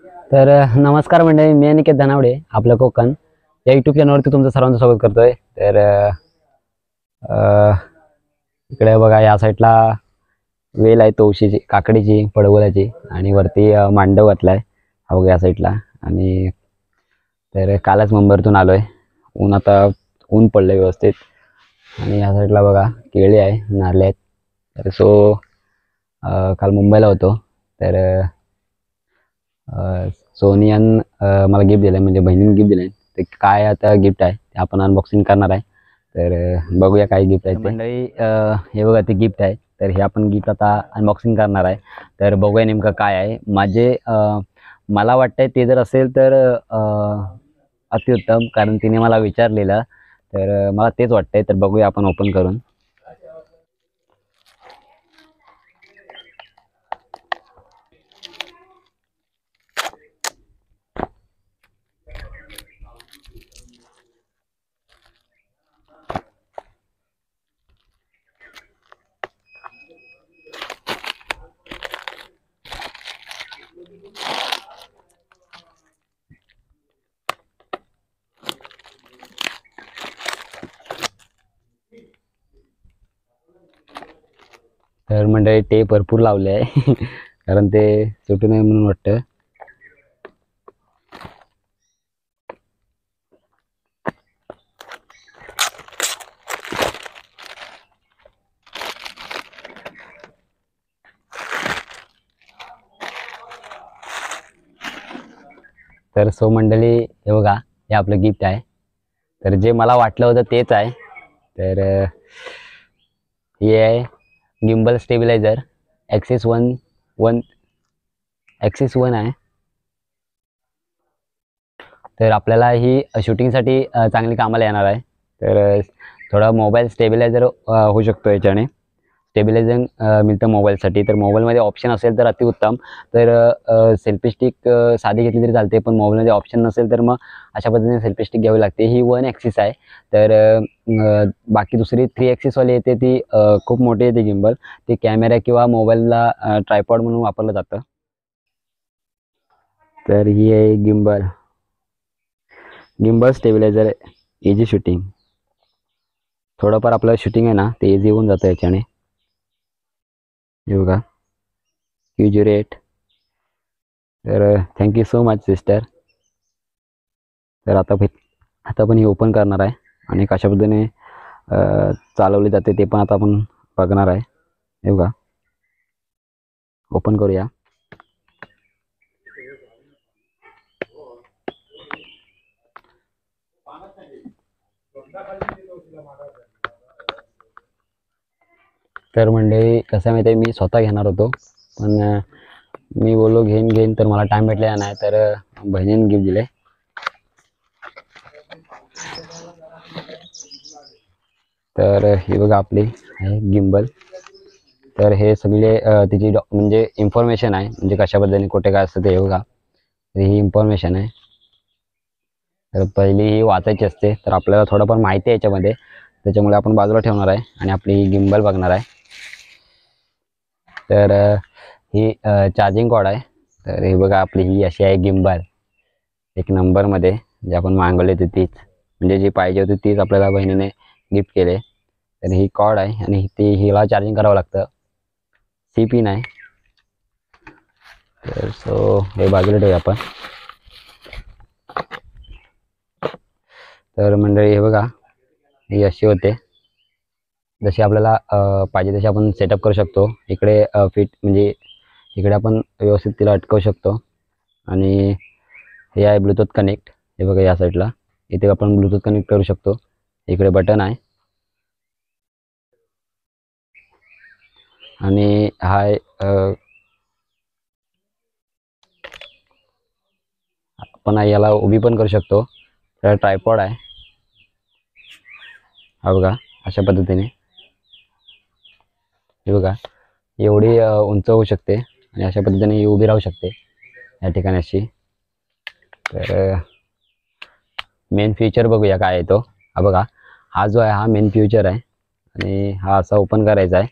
तर नमस्कार मंडळी, मी अनिकेत धनावडे आपलं कोकण या यूट्यूब चॅनलवरती तुमचं सर्वांचं स्वागत करतोय। तर इकडे बघा, या साईडला वेल आहे तवशीची, काकडीची, पडवळाची आणि वरती मांडव घातलाय हा बघा या साईडला। आणि तर कालच मुंबईतून आलोय, आता ऊन पडलंय व्यवस्थित। आणि या साईडला बघा केळी आहे, नारळे आहेत। तर काल मुंबईला होतो, तर सोनियान मला गिफ्ट दिलं, म्हणजे बहिणीने गिफ्ट दिलं। ते काय आता गिफ्ट आहे ते आपण अनबॉक्सिंग करणार आहे। तर बघूया काय गिफ्ट आहे मंडळी। हे बघा ते गिफ्ट आहे, तर हे आपण गिफ्ट आता अनबॉक्सिंग करणार आहे। तर बघूया नेमकं काय आहे। मला वाटतंय ते जर असेल तर अतिउत्तम, कारण तिने मला विचारलेलं, तर मला तेच वाटतंय। तर बघूया आपण ओपन करून। तर मंडळी टेप भरपूर लावले आहे कारण ते सुटू नये म्हणून वाटतं। तर सो मंडळी हे बघा, हे आपलं गिफ्ट आहे। तर जे मला वाटलं होतं तेच आहे। तर हे आहे गिम्बल स्टेबिलायझर ॲक्सिस वन आहे। तर आपल्याला ही शूटिंगसाठी चांगली कामाला येणार आहे। तर थोडा मोबाईल स्टेबिलायझर होऊ शकतो याच्याने, स्टेबिलायझिंग मिळतं मोबाईलसाठी। तर मोबाईलमध्ये ऑप्शन असेल तर अतिउत्तम। तर सेल्फी स्टिक साधी घेतली तरी चालते, पण मोबाईलमध्ये ऑप्शन नसेल तर मग अशा पद्धतीने सेल्फी स्टिक घ्यावी लागते। ही 1 ॲक्सिस आहे। तर बाकी दुसरी 3 ॲक्सिसवाली येते ती खूप मोठी येते गिम्बल, ती कॅमेरा किंवा मोबाईलला ट्रायपॉड म्हणून वापरलं जातं। तर ही आहे गिम्बल स्टेबिलायझर इझी शूटिंग। थोडंफार आपलं शूटिंग आहे ना ते इझी होऊन जातं याच्याने। हे बघा Q08। तर थँक्यू सो मच सिस्टर। तर आता पण ही ओपन करणार आहे आणि कशा पद्धतीने चालवली जाते ते पण आता आपण बघणार आहे। हे बघा, ओपन करूया। तर मंडळी कसं माहिती आहे, मी स्वतः घेणार होतो, पण मी बोललो घेईन तर मला टाइम भेटलेला नाही, तर बहिणीने गिफ्ट दिले। तर ही बघा आपली आहे गिम्बल। तर हे सगळे तिची म्हणजे इन्फॉर्मेशन आहे, म्हणजे कशा पद्धतीने कुठे काय असतं ते बघा। तर ही इन्फॉर्मेशन आहे, तर पहिली ही वाचायची असते। तर आपल्याला थोडंफार माहिती आहे याच्यामध्ये, त्याच्यामुळे आपण बाजूला ठेवणार आहे आणि आपली ही गिम्बल बघणार आहे। तर ही चार्जिंग कॉर्ड आहे। तर ही बघा आपली ही अशी आहे गिम्बल, एक नंबरमध्ये, जे आपण मागवली होती तीच, म्हणजे जी पाहिजे होती तीच आपल्याला बहिणीने गिफ्ट केले। तर ही कॉर्ड आहे आणि हिला चार्जिंग करावं लागतं, सी पिन आहे। तर हे बाजूला ठेवूया आपण। तर मंडळी हे बघा, ही अशी होते, जशी आपल्याला पाहिजे तशी आपण सेटअप करू शकतो। इकडे फिट म्हणजे इकडे आपण व्यवस्थित तिला अटकवू शकतो। आणि हे आहे ब्लूटूथ कनेक्ट, हे बघा या साईडला, इथे आपण ब्लूटूथ कनेक्ट करू शकतो। इकडे बटन आहे आणि हा आपण याला उभी पण करू शकतो। तर ट्रायपॉड आहे, हा बघा अशा पद्धतीने। हे बघा एवढी उंच होऊ शकते आणि अशा पद्धतीने ही उभी राहू शकते या ठिकाणी अशी। तर मेन फीचर बघूया काय आहे तो। हा बघा, हा जो आहे हा मेन फीचर आहे आणि हा असा ओपन करायचा आहे,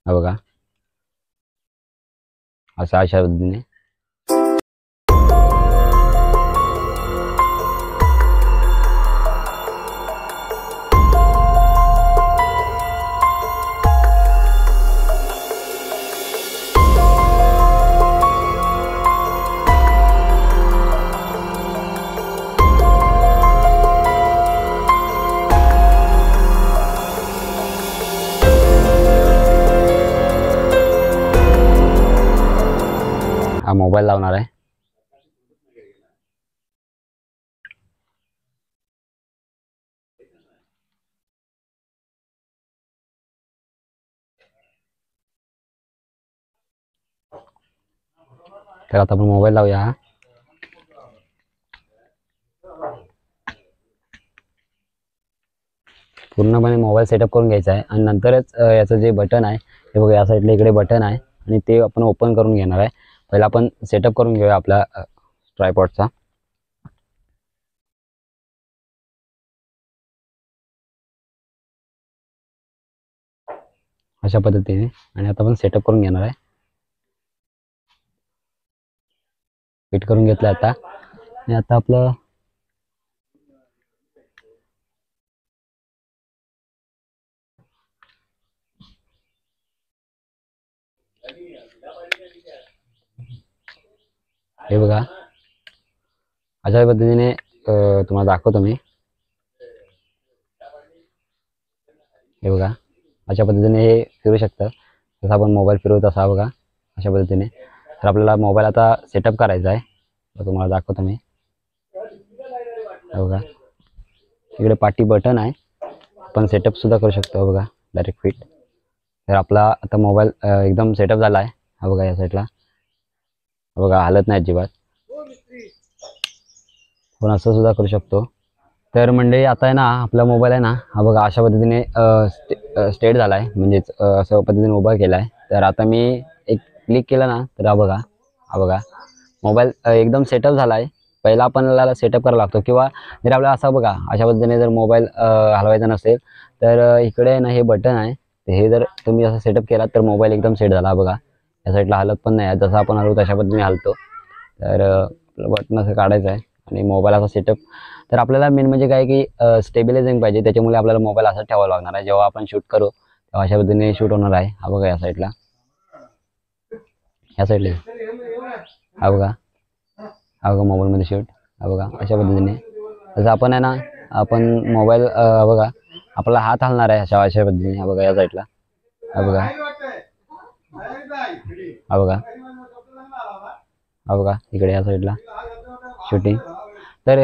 हा बघा अशा पद्धतीने। हा मोबाईल लावणार आहे. तर आता आपण मोबाईल लावूया. पूर्णपणे मोबाईल सेटअप करून घ्यायचा आहे आणि नंतरच याचं जे बटन आहे हे बघा, या साईडला इकडे बटन आहे आणि ते आपण ओपन करून घेणार आहे. पहिला आपण सेटअप करून घेऊया आपला ट्रायपॉडचा. अशा पद्धतीने. आणि आता आपण सेटअप करून घेणार आहे. फिट करून घेतलं आता. आणि आता आपलं हे बघा, अशा पद्धतीने तुम्हाला दाखवतो मी. हे बघा, अशा पद्धतीने हे फिरू शकतं. जसं आपण मोबाईल फिरवतो तसा बघा, अशा पद्धतीने. तर आपल्याला मोबाईल आता सेटअप करायचा आहे, तर तुम्हाला दाखवतो मी. बघा, इकडे पाठी बटन आहे, आपण सेटअप सुद्धा करू शकतो. बघा, डायरेक्ट फिट. तर आपला आता मोबाईल एकदम सेटअप झाला आहे. हा बघा, या साईडला बघा, हालत नाही अजिबात. आपण असं सुद्धा करू शकतो. तर मंडळी, आता आहे ना आपला मोबाईल आहे ना, हा बघा अशा पद्धतीने स्टेट झाला आहे, म्हणजेच अशा पद्धतीने उभा केला आहे. तर आता मी एक क्लिक केलं ना, तर हा बघा मोबाईल एकदम सेटअप झाला आहे. पहिला आपल्याला सेटअप करावा लागतो, किंवा जर आपल्याला असं बघा अशा पद्धतीने जर मोबाईल हलवायचा नसेल तर इकडे ना हे बटन आहे, हे जर तुम्ही असं सेटअप केला तर मोबाईल एकदम सेट झाला. बघा, या साईडला हलत पण नाही आहे, जसं आपण हलवतो तशा पद्धतीने हलतो. तर बटन असं काढायचं आहे आणि मोबाईल असा सेटअप. तर आपल्याला मेन म्हणजे काय की स्टेबिलायझिंग पाहिजे, त्याच्यामुळे आपल्याला मोबाईल असा ठेवावा लागणार आहे. जेव्हा आपण शूट करू तेव्हा अशा पद्धतीने शूट होणार आहे. हा बघा, या साईडला हा बघा, हा बघा मोबाईलमध्ये शूट. हा बघा, अशा पद्धतीने. जसं आपण आहे ना, आपण मोबाईल बघा आपला हात हलणार आहे अशा पद्धतीने. हा बघा, या साईडला हा बघा, हा बघा, हा बघा इकडे या साईडला शूटिंग. तर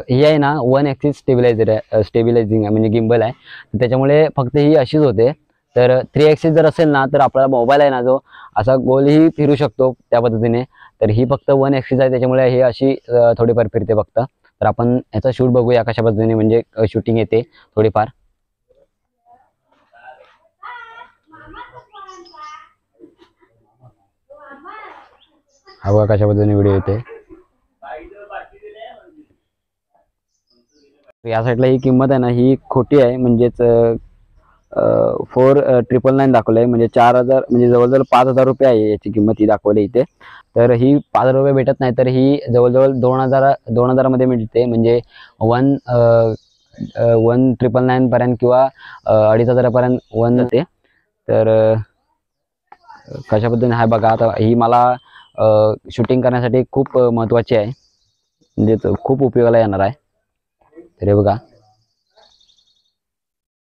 ही आहे ना 1 ॲक्सिस स्टेबिलायझर आहे, स्टेबिलायझिंग आहे, म्हणजे गिम्बल आहे. त्याच्यामुळे फक्त ही अशीच होते. तर 3 ॲक्सिस जर असेल ना तर आपला मोबाईल आहे ना जो असा गोलही फिरू शकतो त्या पद्धतीने. तर ही फक्त 1 ॲक्सिस आहे, त्याच्यामुळे ही अशी थोडीफार फिरते फक्त. तर आपण याचा शूट बघूया कशा पद्धतीने म्हणजे शूटिंग येते थोडीफार. हा बघा कशा पद्धतीने व्हिडिओ येते. या साईडला ही किंमत आहे ना ही खोटी आहे, म्हणजेच 4,999 दाखवलं आहे, म्हणजे 4,000, म्हणजे जवळजवळ 5,000 रुपये आहे याची किंमत ही दाखवली इथे. तर ही 5,000 रुपये भेटत नाही, तर ही जवळजवळ 2,000 मध्ये मिळते, म्हणजे 1,999 पर्यंत किंवा 2,500 पर्यंत ते. तर कशा पद्धतीने आहे बघा. आता ही मला शूटिंग करण्यासाठी खूप महत्त्वाची आहे, म्हणजे खूप उपयोगाला येणार आहे. तर हे बघा,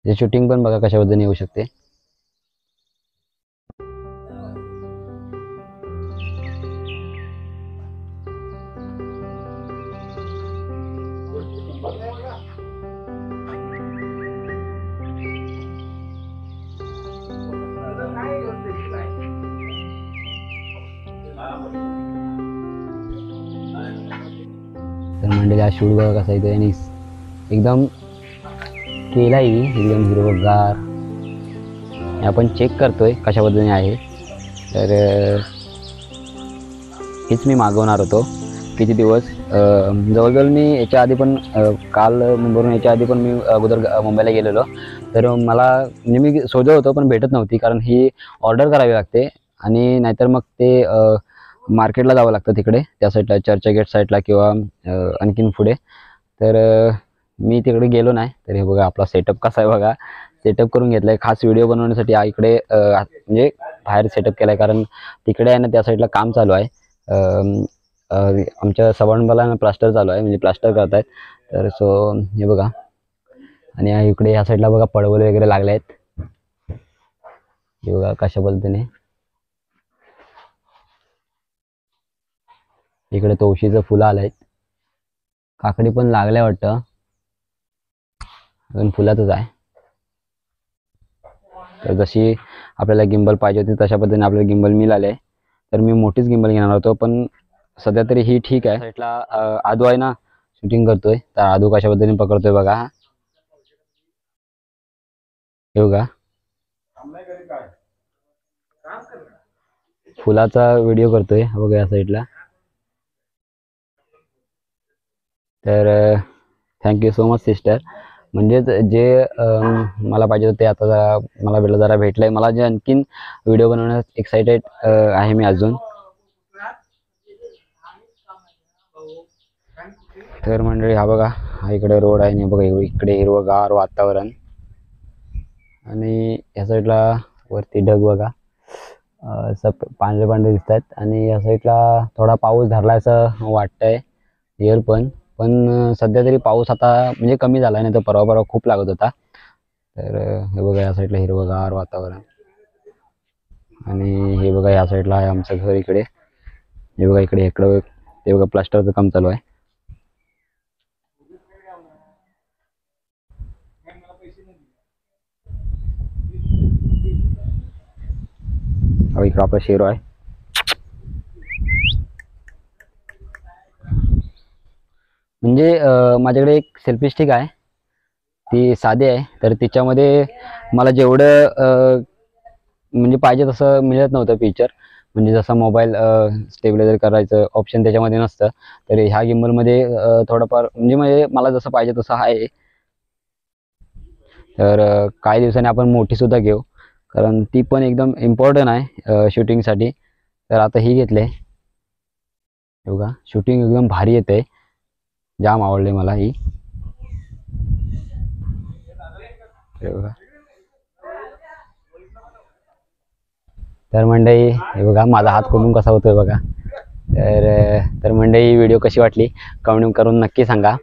हे शूटिंग पण बघा कशा पद्धतीने येऊ शकते. तर मंडळी हा शूट बघा कसा येतो, आणि एकदम केला आहे एकदम हिरवगार. आपण चेक करतोय कशा पद्धतीने आहे. तर हेच मी मागवणार होतो किती दिवस, जवळजवळ मी याच्या आधी पण काल मुंबईवरून याच्या आधी पण मी अगोदर मुंबईला गेलेलो. तर मला म्हणजे मी शोधत होतो पण भेटत नव्हती, कारण ही ऑर्डर करावी लागते आणि नाहीतर मग ते मार्केटला जावं लागतं तिकडे त्या साईडला, चर्चगेट साईडला किंवा आणखीन पुढे. तर मी तिकडे गेलो नाही. तर हे बघा आपला सेटअप कसा आहे बघा, सेटअप करून घेतला आहे खास व्हिडिओ बनवण्यासाठी. इकडे म्हणजे बाहेर सेटअप केला आहे, कारण तिकडे आहे ना त्या साईडला काम चालू आहे. आमच्या सवणबाला प्लास्टर चालू आहे, म्हणजे प्लास्टर करत आहेत. तर सो हे बघा, आणि इकडे ह्या साईडला बघा पडवल वगैरे लागले आहेत. हे बघा कशा पद्धतीने. इकडे तुळशीचं फुलं आलंय, काकडी पण लागल्या वाटतं, अजून फुलातच आहे. तर जशी आपल्याला गिंबल पाहिजे होती तशा पद्धतीने आपल्याला गिंबल मिळाले. तर मी मोठीच गिंबल घेणार होतो, पण सध्या तरी ही ठीक आहे. साईडला आदू आहे ना, शूटिंग करतोय, तर आदू कशा पद्धतीने पकडतोय बघा. हे बघा, फुलाचा व्हिडिओ करतोय बघा या साईडला. तर थँक्यू सो मच सिस्टर. म्हणजेच जे मला पाहिजे होते आता मला जरा भेटलंय. मला जे आणखीन व्हिडिओ बनवण्यास एक्साइटेड आहे मी अजून. तर मंडळी हा बघा, हा इकडे रोड आहे आणि बघा इकडे हिरवंगार वातावरण, आणि या साईडला वरती ढग बघा, सब पांढरे पांढरे दिसत आहेत. आणि या साईडला थोडा पाऊस धरला असं वाटतंय एअर पण सध्या तरी पाऊस आता म्हणजे कमी झाला, नाही तर परवा खूप लागत होता. तर हे बघा या साईडला हिरवंगार वातावरण, आणि हे बघा या साईडला आहे आमचं घर. इकडे हे बघा, इकडे ते बघा प्लास्टरचं काम चालू आहे. इकडं आपला शेरो आहे. म्हणजे माझ्याकडे एक सेल्फी स्टिक आहे, ती साधी आहे. तर तिच्यामध्ये मला जेवढं म्हणजे पाहिजे तसं मिळत नव्हतं फीचर. म्हणजे जसं मोबाईल स्टेबिलायझर करायचं ऑप्शन त्याच्यामध्ये नसतं, तर ह्या गिम्बलमध्ये थोडंफार म्हणजे मला जसं पाहिजे तसं आहे. तर काही दिवसांनी आपण मोठीसुद्धा घेऊ, कारण ती पण एकदम इम्पॉर्टंट आहे शूटिंगसाठी. तर आता ही घेतले. बघा शूटिंग एकदम भारी येते, जाम आवडले मला ही. बघा, तर मंडळी हे बघा माझा हात कोंबून कसा होतोय बघा. तर मंडळी व्हिडिओ कशी वाटली कमेंट करून नक्की सांगा.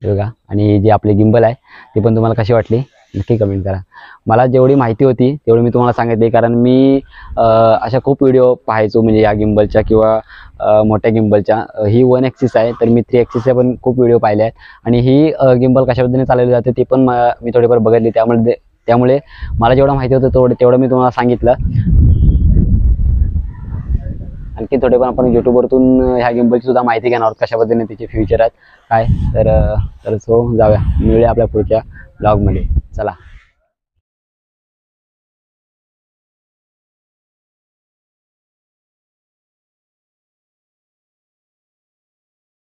बघा, आणि जी आपली गिंबल आहे ती पण तुम्हाला कशी वाटली नक्की कमेंट करा. मला जेवढी माहिती होती तेवढी मी तुम्हाला सांगितली, कारण मी अशा खूप व्हिडिओ पाहायचो म्हणजे या गिंबलच्या किंवा मोठ्या गिंबलच्या. ही 1 ॲक्सिस आहे, तर मी 3 ॲक्सिसच्या पण खूप व्हिडिओ पाहिले आहेत. आणि ही गिंबल कशा पद्धतीने चालवली जाते ती पण मी थोडीफार बघितली. त्यामुळे मला जेवढं माहिती होतं तेवढं मी तुम्हाला सांगितलं. आणखी थोडेफार आपण यूट्यूबवरतून ह्या गिंबलची सुद्धा माहिती घेणार आहोत, कशा पद्धतीने तिचे फ्युचर आहेत काय. तर सो जाऊया, मिळूया आपल्या पुढच्या ब्लॉगमध्ये. चला.